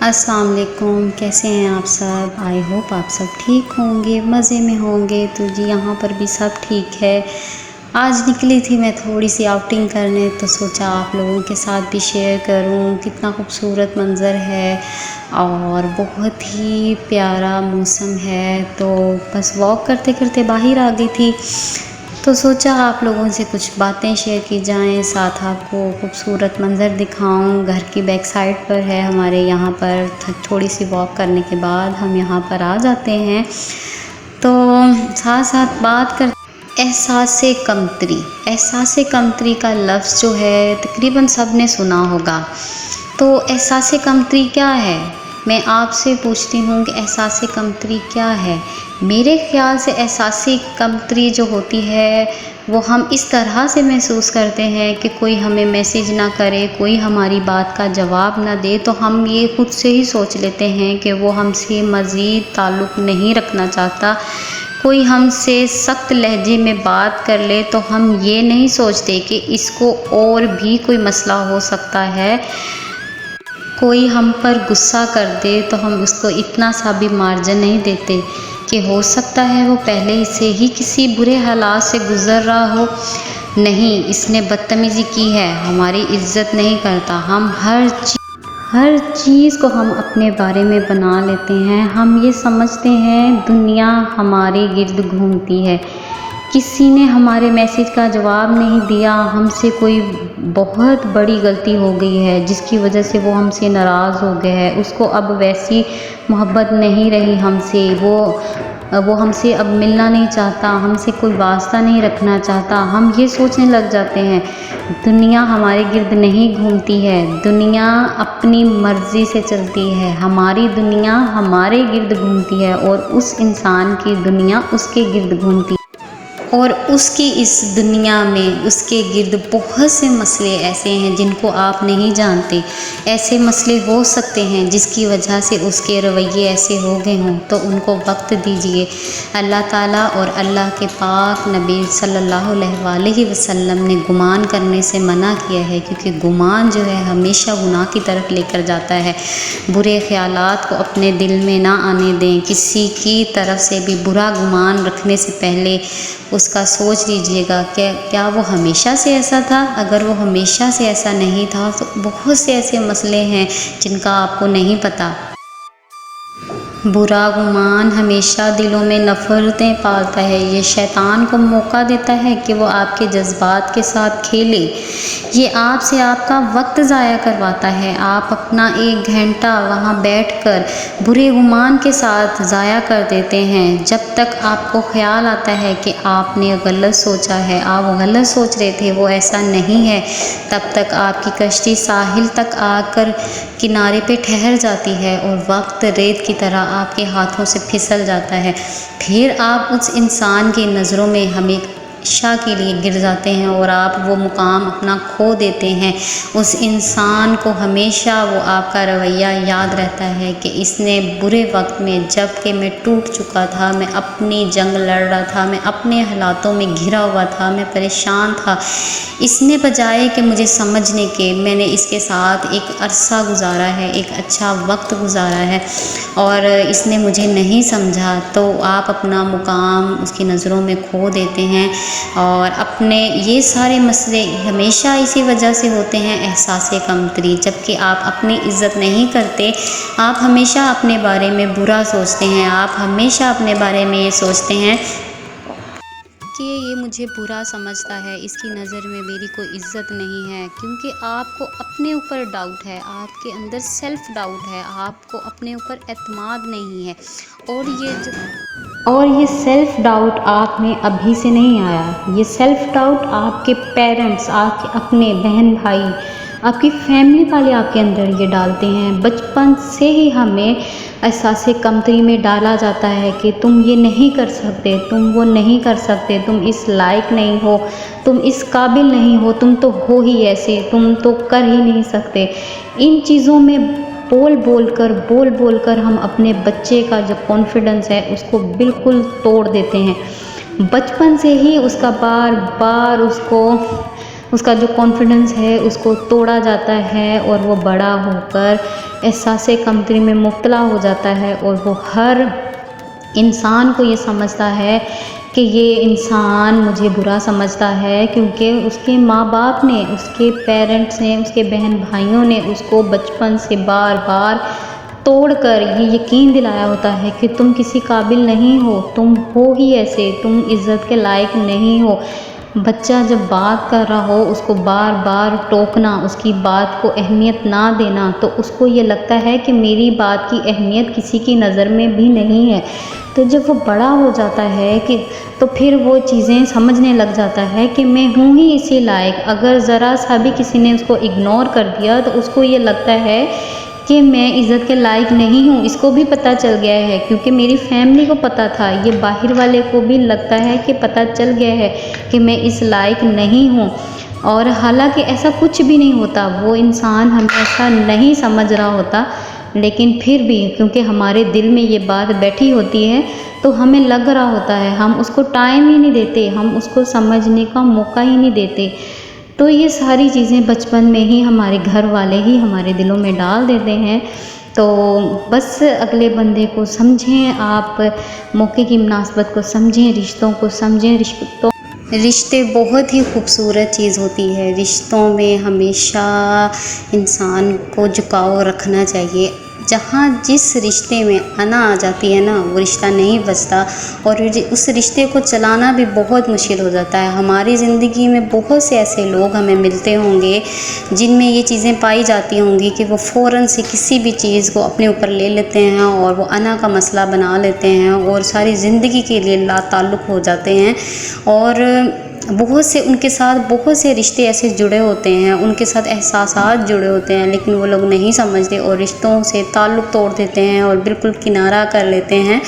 السلام علیکم، کیسے ہیں آپ سب؟ آئی ہوپ آپ سب ٹھیک ہوں گے، مزے میں ہوں گے۔ تو جی یہاں پر بھی سب ٹھیک ہے۔ آج نکلی تھی میں تھوڑی سی آؤٹنگ کرنے، تو سوچا آپ لوگوں کے ساتھ بھی شیئر کروں۔ کتنا خوبصورت منظر ہے اور بہت ہی پیارا موسم ہے، تو بس واک کرتے کرتے باہر آ گئی تھی، تو سوچا آپ لوگوں سے کچھ باتیں شیئر کی جائیں، ساتھ آپ کو خوبصورت منظر دکھاؤں۔ گھر کی بیک سائڈ پر ہے ہمارے، یہاں پر تھوڑی سی واک کرنے کے بعد ہم یہاں پر آ جاتے ہیں، تو ساتھ ساتھ بات کرتے احساس کمتری کا لفظ جو ہے تقریباً سب نے سنا ہوگا۔ تو احساس کمتری کیا ہے؟ میں آپ سے پوچھتی ہوں کہ احساس کمتری کیا ہے؟ میرے خیال سے احساس کمتری جو ہوتی ہے وہ ہم اس طرح سے محسوس کرتے ہیں کہ کوئی ہمیں میسیج نہ کرے، کوئی ہماری بات کا جواب نہ دے، تو ہم یہ خود سے ہی سوچ لیتے ہیں کہ وہ ہم سے مزید تعلق نہیں رکھنا چاہتا۔ کوئی ہم سے سخت لہجے میں بات کر لے تو ہم یہ نہیں سوچتے کہ اس کو اور بھی کوئی مسئلہ ہو سکتا ہے۔ کوئی ہم پر غصہ کر دے تو ہم اس کو اتنا سا بھی مارجن نہیں دیتے کہ ہو سکتا ہے وہ پہلے سے ہی کسی برے حالات سے گزر رہا ہو۔ نہیں، اس نے بدتمیزی کی ہے، ہماری عزت نہیں کرتا۔ ہم ہر چیز کو ہم اپنے بارے میں بنا لیتے ہیں۔ ہم یہ سمجھتے ہیں دنیا ہمارے گرد گھومتی ہے۔ کسی نے ہمارے میسیج کا جواب نہیں دیا، ہم سے کوئی بہت بڑی غلطی ہو گئی ہے جس کی وجہ سے وہ ہم سے ناراض ہو گیا ہے، اس کو اب ویسی محبت نہیں رہی ہم سے، وہ ہم سے اب ملنا نہیں چاہتا، ہم سے کوئی واسطہ نہیں رکھنا چاہتا۔ ہم یہ سوچنے لگ جاتے ہیں دنیا ہمارے گرد نہیں گھومتی ہے، دنیا اپنی مرضی سے چلتی ہے، ہماری دنیا ہمارے گرد گھومتی ہے، اور اس انسان کی دنیا اس کے گرد گھومتی ہے، اور اس کی اس دنیا میں اس کے گرد بہت سے مسئلے ایسے ہیں جن کو آپ نہیں جانتے۔ ایسے مسئلے ہو سکتے ہیں جس کی وجہ سے اس کے رویے ایسے ہو گئے ہوں، تو ان کو وقت دیجیے۔ اللہ تعالیٰ اور اللہ کے پاک نبی صلی اللہ علیہ وسلم نے گمان کرنے سے منع کیا ہے، کیونکہ گمان جو ہے ہمیشہ گناہ کی طرف لے کر جاتا ہے۔ برے خیالات کو اپنے دل میں نہ آنے دیں۔ کسی کی طرف سے بھی برا گمان رکھنے سے پہلے اس کا سوچ لیجئے گا کہ کیا وہ ہمیشہ سے ایسا تھا؟ اگر وہ ہمیشہ سے ایسا نہیں تھا تو بہت سے ایسے مسئلے ہیں جن کا آپ کو نہیں پتہ۔ برا گمان ہمیشہ دلوں میں نفرتیں پالتا ہے، یہ شیطان کو موقع دیتا ہے کہ وہ آپ کے جذبات کے ساتھ کھیلے۔ یہ آپ سے آپ کا وقت ضائع کرواتا ہے۔ آپ اپنا 1 گھنٹہ وہاں بیٹھ کر برے گمان کے ساتھ ضائع کر دیتے ہیں۔ جب تک آپ کو خیال آتا ہے کہ آپ نے غلط سوچا ہے، آپ غلط سوچ رہے تھے، وہ ایسا نہیں ہے، تب تک آپ کی کشتی ساحل تک آ کر کنارے پہ ٹھہر جاتی ہے اور وقت ریت کی طرح آپ کے ہاتھوں سے پھسل جاتا ہے۔ پھر آپ اس انسان کی نظروں میں ہمیشہ کے لیے گر جاتے ہیں اور آپ وہ مقام اپنا کھو دیتے ہیں۔ اس انسان کو ہمیشہ وہ آپ کا رویہ یاد رہتا ہے کہ اس نے برے وقت میں، جب کہ میں ٹوٹ چکا تھا، میں اپنی جنگ لڑ رہا تھا، میں اپنے حالاتوں میں گھرا ہوا تھا، میں پریشان تھا، اس نے بجائے کہ مجھے سمجھنے کے، میں نے اس کے ساتھ ایک عرصہ گزارا ہے، ایک اچھا وقت گزارا ہے، اور اس نے مجھے نہیں سمجھا، تو آپ اپنا مقام اس کی نظروں میں کھو دیتے ہیں۔ اور اپنے یہ سارے مسئلے ہمیشہ اسی وجہ سے ہوتے ہیں، احساس کمتری، جب کہ آپ اپنی عزت نہیں کرتے، آپ ہمیشہ اپنے بارے میں برا سوچتے ہیں، آپ ہمیشہ اپنے بارے میں یہ سوچتے ہیں کہ یہ مجھے برا سمجھتا ہے، اس کی نظر میں میری کوئی عزت نہیں ہے، کیونکہ آپ کو اپنے اوپر ڈاؤٹ ہے، آپ کے اندر سیلف ڈاؤٹ ہے، آپ کو اپنے اوپر اعتماد نہیں ہے، اور یہ سیلف ڈاؤٹ آپ میں ابھی سے نہیں آیا، یہ سیلف ڈاؤٹ آپ کے پیرنٹس، آپ کے اپنے بہن بھائی، آپ کی فیملی والے آپ کے اندر یہ ڈالتے ہیں۔ بچپن سے ہی ہمیں احساس کمتری میں ڈالا جاتا ہے کہ تم یہ نہیں کر سکتے، تم وہ نہیں کر سکتے، تم اس لائق نہیں ہو، تم اس قابل نہیں ہو، تم تو ہو ہی ایسے، تم تو کر ہی نہیں سکتے۔ ان چیزوں میں بول بول کر ہم اپنے بچے کا جو کانفیڈنس ہے اس کو بالکل توڑ دیتے ہیں۔ بچپن سے ہی اس کا بار بار اس کو اس کا جو کانفیڈنس ہے اس کو توڑا جاتا ہے، اور وہ بڑا ہو کر احساس کمتری میں مبتلا ہو جاتا ہے، اور وہ ہر انسان کو یہ سمجھتا ہے کہ یہ انسان مجھے برا سمجھتا ہے، کیونکہ اس کے ماں باپ نے، اس کے پیرنٹس نے، اس کے بہن بھائیوں نے اس کو بچپن سے بار بار توڑ کر یہ یقین دلایا ہوتا ہے کہ تم کسی قابل نہیں ہو، تم ہو ہی ایسے، تم عزت کے لائق نہیں ہو۔ بچہ جب بات کر رہا ہو اس کو بار بار ٹوکنا، اس کی بات کو اہمیت نہ دینا، تو اس کو یہ لگتا ہے کہ میری بات کی اہمیت کسی کی نظر میں بھی نہیں ہے۔ تو جب وہ بڑا ہو جاتا ہے تو پھر وہ چیزیں سمجھنے لگ جاتا ہے کہ میں ہوں ہی اسی لائق۔ اگر ذرا سا بھی کسی نے اس کو اگنور کر دیا تو اس کو یہ لگتا ہے کہ میں عزت کے لائق نہیں ہوں۔ اس کو بھی پتہ چل گیا ہے، کیونکہ میری فیملی کو پتہ تھا، یہ باہر والے کو بھی لگتا ہے کہ پتہ چل گیا ہے کہ میں اس لائق نہیں ہوں۔ اور حالانکہ ایسا کچھ بھی نہیں ہوتا، وہ انسان ہمیں ایسا نہیں سمجھ رہا ہوتا، لیکن پھر بھی کیونکہ ہمارے دل میں یہ بات بیٹھی ہوتی ہے تو ہمیں لگ رہا ہوتا ہے، ہم اس کو ٹائم ہی نہیں دیتے، ہم اس کو سمجھنے کا موقع ہی نہیں دیتے۔ تو یہ ساری چیزیں بچپن میں ہی ہمارے گھر والے ہی ہمارے دلوں میں ڈال دیتے ہیں۔ تو بس اگلے بندے کو سمجھیں، آپ موقع کی مناسبت کو سمجھیں، رشتوں کو سمجھیں۔ رشتے بہت ہی خوبصورت چیز ہوتی ہے، رشتوں میں ہمیشہ انسان کو جھکاؤ رکھنا چاہیے۔ جہاں جس رشتے میں انا آ جاتی ہے نا، وہ رشتہ نہیں بچتا، اور اس رشتے کو چلانا بھی بہت مشکل ہو جاتا ہے۔ ہماری زندگی میں بہت سے ایسے لوگ ہمیں ملتے ہوں گے جن میں یہ چیزیں پائی جاتی ہوں گی کہ وہ فوراً سے کسی بھی چیز کو اپنے اوپر لے لیتے ہیں اور وہ انا کا مسئلہ بنا لیتے ہیں اور ساری زندگی کے لیے لا تعلق ہو جاتے ہیں، اور بہت سے ان کے ساتھ بہت سے رشتے ایسے جڑے ہوتے ہیں، ان کے ساتھ احساسات جڑے ہوتے ہیں، لیکن وہ لوگ نہیں سمجھتے اور رشتوں سے تعلق توڑ دیتے ہیں اور بالکل کنارہ کر لیتے ہیں،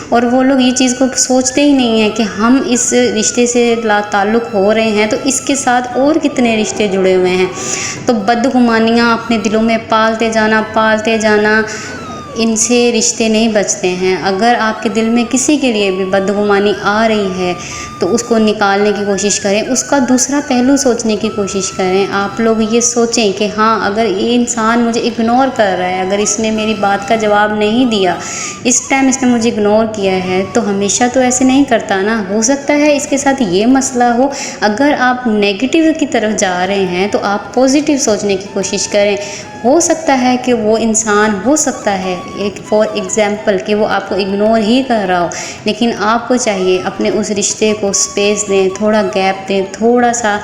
اور وہ لوگ یہ چیز کو سوچتے ہی نہیں ہیں کہ ہم اس رشتے سے لا تعلق ہو رہے ہیں تو اس کے ساتھ اور کتنے رشتے جڑے ہوئے ہیں۔ تو بدگمانیاں اپنے دلوں میں پالتے جانا، ان سے رشتے نہیں بچتے ہیں۔ اگر آپ کے دل میں کسی کے لیے بھی بدگمانی آ رہی ہے تو اس کو نکالنے کی کوشش کریں، اس کا دوسرا پہلو سوچنے کی کوشش کریں۔ آپ لوگ یہ سوچیں کہ ہاں، اگر یہ انسان مجھے اگنور کر رہا ہے، اگر اس نے میری بات کا جواب نہیں دیا، اس ٹائم اس نے مجھے اگنور کیا ہے، تو ہمیشہ تو ایسے نہیں کرتا نا، ہو سکتا ہے اس کے ساتھ یہ مسئلہ ہو۔ اگر آپ نیگیٹو کی طرف جا رہے ہیں تو آپ پازیٹیو سوچنے کی کوشش کریں۔ ہو سکتا ہے کہ وہ انسان، ہو سکتا ہے ایک فار ایگزامپل کہ وہ آپ کو اگنور ہی کر رہا ہو، لیکن آپ کو چاہیے اپنے اس رشتے کو اسپیس دیں، تھوڑا گیپ دیں، تھوڑا سا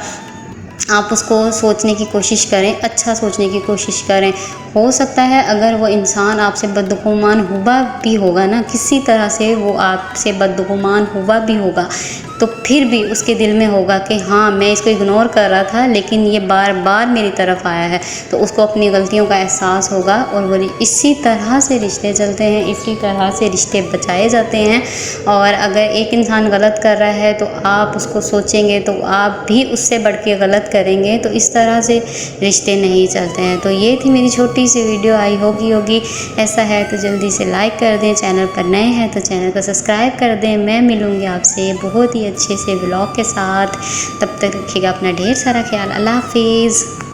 آپ اس کو سوچنے کی کوشش کریں، اچھا سوچنے کی کوشش کریں۔ ہو سکتا ہے اگر وہ انسان آپ سے بدگمان ہوا بھی ہوگا نا، کسی طرح سے وہ آپ سے بدگمان ہوا بھی ہوگا، تو پھر بھی اس کے دل میں ہوگا کہ ہاں، میں اس کو اگنور کر رہا تھا لیکن یہ بار بار میری طرف آیا ہے، تو اس کو اپنی غلطیوں کا احساس ہوگا، اور وہ اسی طرح سے رشتے چلتے ہیں، اسی طرح سے رشتے بچائے جاتے ہیں۔ اور اگر ایک انسان غلط کر رہا ہے تو آپ اس کو سوچیں گے تو آپ بھی اس سے بڑھ کے غلط کریں گے، تو اس طرح سے رشتے نہیں چلتے ہیں۔ تو یہ تھی میری چھوٹی سی ویڈیو، آئی ہوگی ایسا ہے تو جلدی سے لائک کر دیں، چینل پر نئے ہیں تو چینل کو سبسکرائب کر دیں۔ میں ملوں گی آپ سے بہت ہی اچھے سے ولاگ کے ساتھ، تب تک رکھیے گا اپنا ڈھیر سارا خیال۔ اللہ حافظ۔